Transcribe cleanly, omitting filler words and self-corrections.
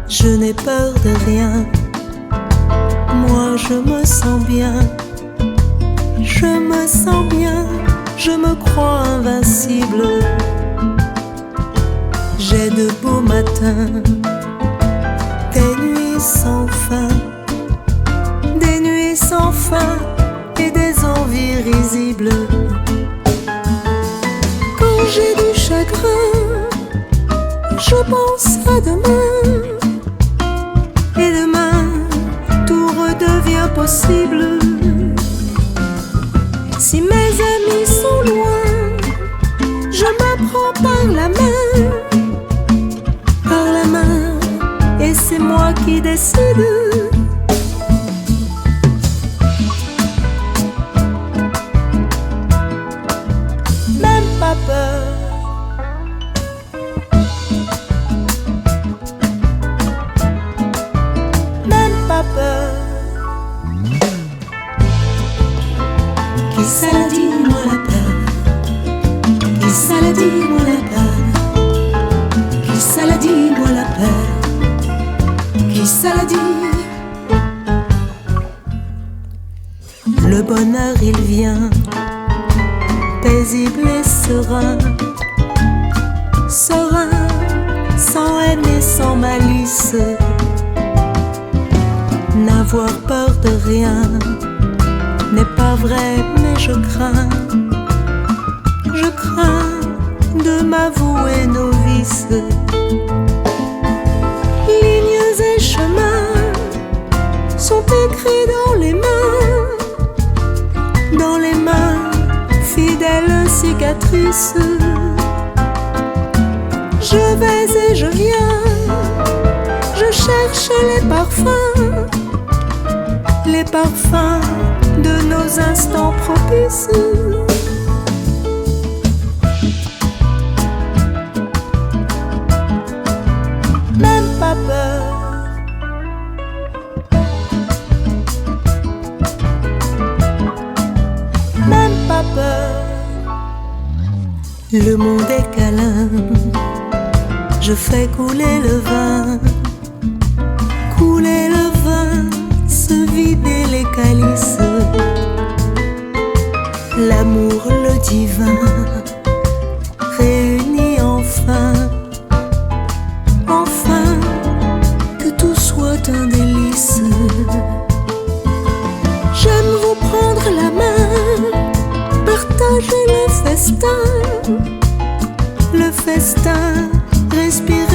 Je n'ai peur de rien, moi je me sens bien. Je me sens bien, je me crois invincible. J'ai de beaux matins, des nuits sans fin, des nuits sans fin et des envies risibles. Quand j'ai du chagrin, je pense à demain. Et demain, tout redevient possible. Si mes amis sont loin, je me prends par la main, et c'est moi qui décide. Même pas peur. Qui ça l'a dit, moi la peur? Qui ça l'a dit, moi la peur? Qui ça l'a dit, moi la peur? Qui ça l'a dit? Le bonheur il vient, paisible et serein, serein, sans haine et sans malice. N'avoir peur de rien n'est pas vrai, mais je crains de m'avouer nos vices. Lignes et chemins sont écrits dans les mains, fidèles cicatrices. Je vais et je viens, je cherche les parfums de nos instants propices. Même pas peur. Même pas peur. Le monde est câlin, je fais couler le vin, couler le vin, se vider les calices. L'amour, le divin, réunis enfin, enfin, que tout soit un délice. J'aime vous prendre la main, partager le festin, respirer